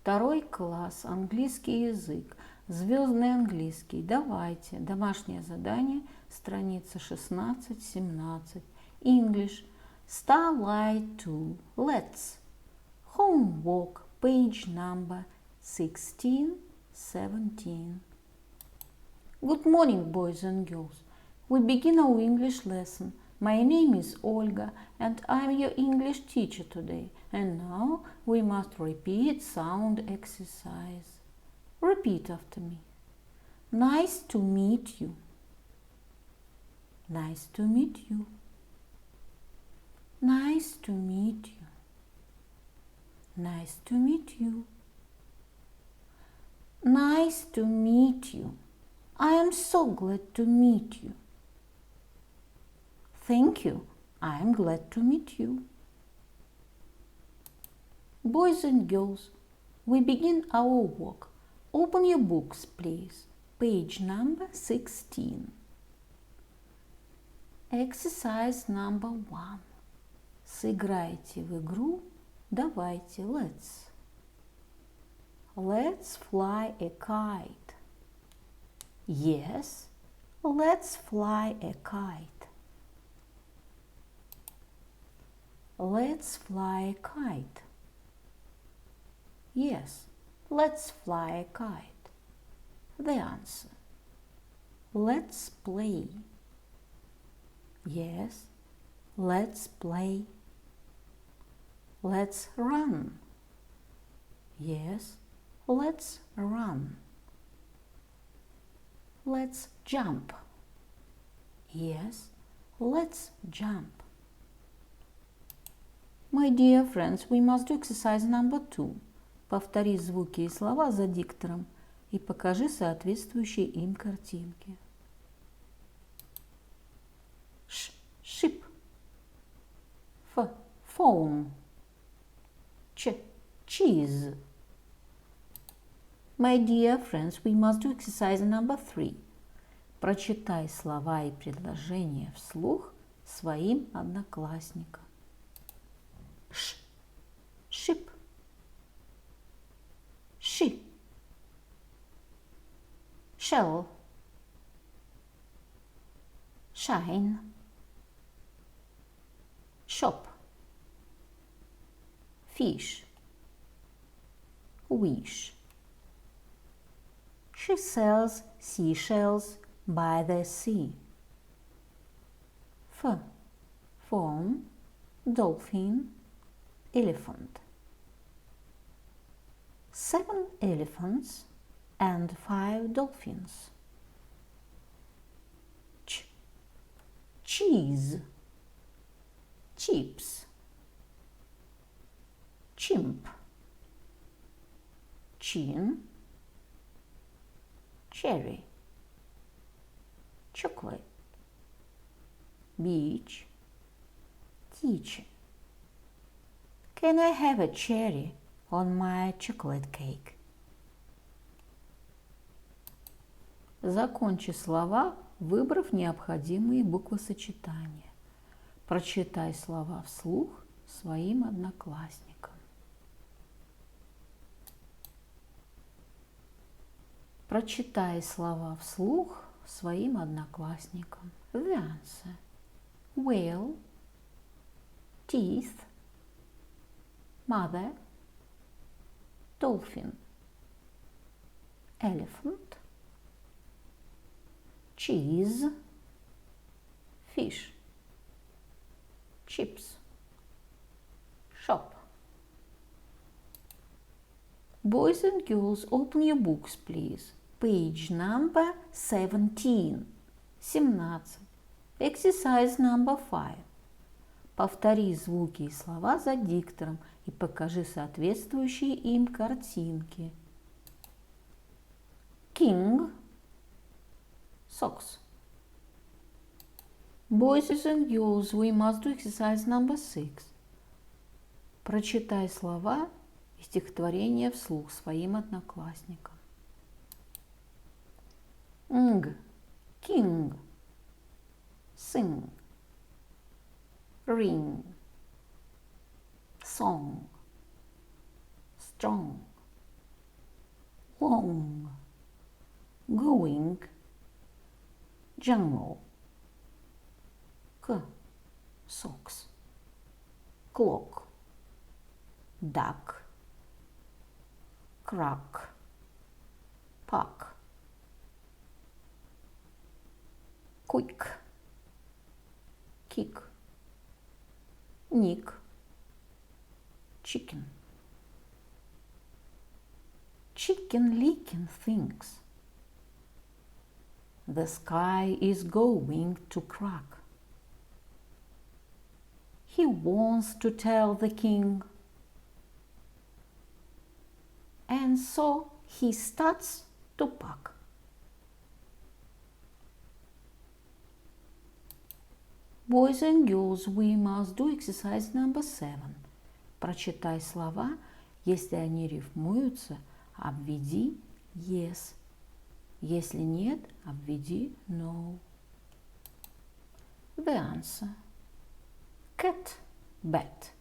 Второй класс, английский язык, Звездный английский. Давайте. Домашнее задание, страница 16-17. English. Starlight 2. Let's. Homework, page number 16-17. Good morning, boys and girls. We begin our English lesson. My name is Olga and I'm your English teacher today. And now we must repeat sound exercise. Repeat after me. Nice to meet you. Nice to meet you. Nice to meet you. Nice to meet you. Nice to meet you. I am so glad to meet you. Thank you. I am glad to meet you. Boys and girls, we begin our work. Open your books, please. Page number 16. Exercise number 1. Сыграйте в игру. Давайте. Let's. Let's fly a kite. Yes, let's fly a kite. Let's fly a kite. Yes, let's fly a kite. The answer. Let's play. Yes, let's play. Let's run. Yes, let's run. Let's jump. Yes, let's jump. My dear friends, we must do exercise number 2. Повтори звуки и слова за диктором и покажи соответствующие им картинки. Ship. Phone. Cheese. My dear friends, we must do exercise number 3. Прочитай слова и предложения вслух своим одноклассникам. Ship. She. Shell. Shine. Shop. Fish. Wish. She sells seashells by the sea. Fawn. Dolphin. Elephant. 7 elephants and 5 dolphins. Cheese. Chips. Chimp. Chin. Cherry. Chocolate. Beach. Teacher. Can I have a cherry on my chocolate cake? Закончи слова, выбрав необходимые буквосочетания. Прочитай слова вслух своим одноклассникам. Прочитай слова вслух своим одноклассникам. The answer. Whale. Teeth. Mother. Dolphin. Elephant. Cheese. Fish. Chips. Shop. Boys and girls, open your books, please. Page number 17. 17. Exercise number 5. Повтори звуки и слова за диктором и покажи соответствующие им картинки. King. Socks. Boys and girls, we must do exercise number 6. Прочитай слова и стихотворение вслух своим одноклассникам. King. Sing. Ring. Song. Strong. long, going, jungle, socks, clock, duck, crack, puck, quick, kick, nick, chicken. Chicken licking things. The sky is going to crack. He wants to tell the king. And so he starts to pack. Boys and girls, we must do exercise number 7. Прочитай слова, если они рифмуются, обведи yes. Если нет, обведи no. The answer. Cat, bat.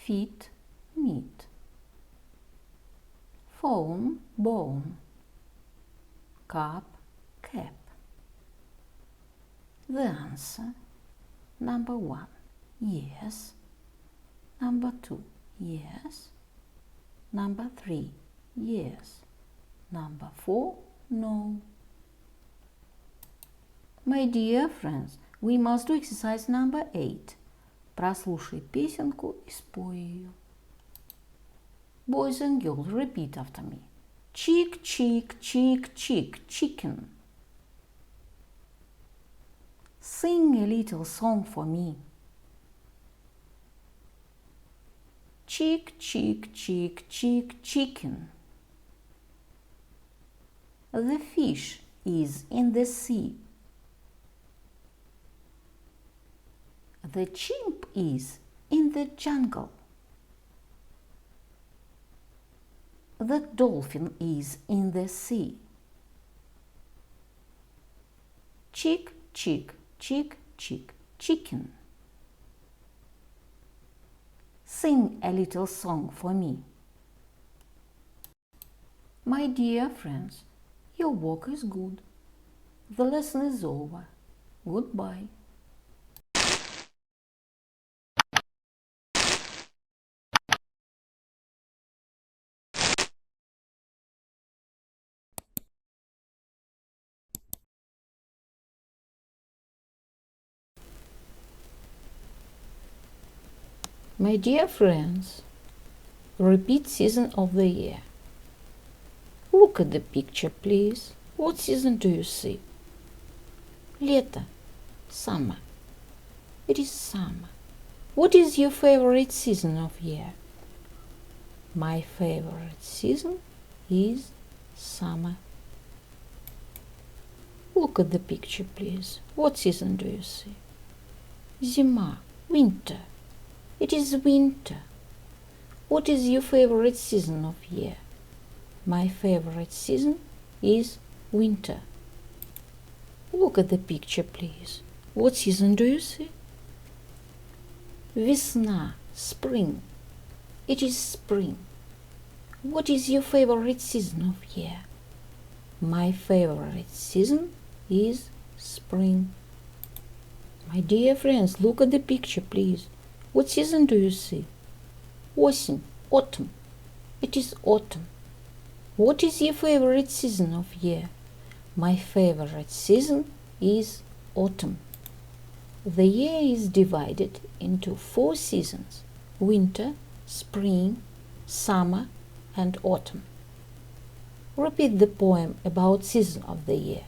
Feet, meat. Phone, bone. Cup, cap. The answer. Number 1, yes. Number 2, yes. Number 3, yes. Number 4, no. My dear friends, we must do exercise number 8. Прослушай песенку и спой ее. Boys and girls, repeat after me. Chick, chick, chick, chick, chicken. Sing a little song for me. Chick, chick, chick, chick, chicken. The fish is in the sea. The chimp is in the jungle. The dolphin is in the sea. Chick, chick, chick, chick, chicken. Sing a little song for me. My dear friends, your work is good. The lesson is over. Goodbye. My dear friends, repeat season of the year. Look at the picture, please. What season do you see? Лето. Summer. It is summer. What is your favorite season of year? My favorite season is summer. Look at the picture, please. What season do you see? Зима. Winter. It is winter. What is your favorite season of year? My favorite season is winter. Look at the picture, please. What season do you see? Весна, spring. It is spring. What is your favorite season of year? My favorite season is spring. My dear friends, look at the picture, please. What season do you see? Осень, autumn. It is autumn. What is your favorite season of year? My favorite season is autumn. The year is divided into 4 seasons: winter, spring, summer, and autumn. Repeat the poem about season of the year.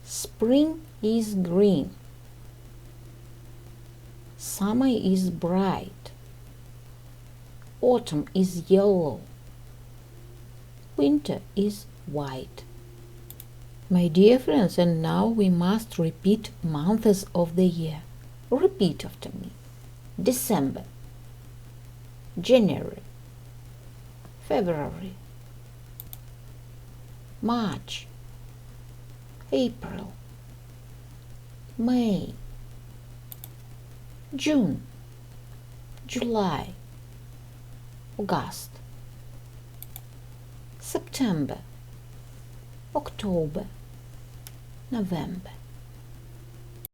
Spring is green. Summer is bright. Autumn is yellow. Winter is white. My dear friends, and now we must repeat months of the year. Repeat after me. December, January, February, March, April, May, June, July, August, September, October, November.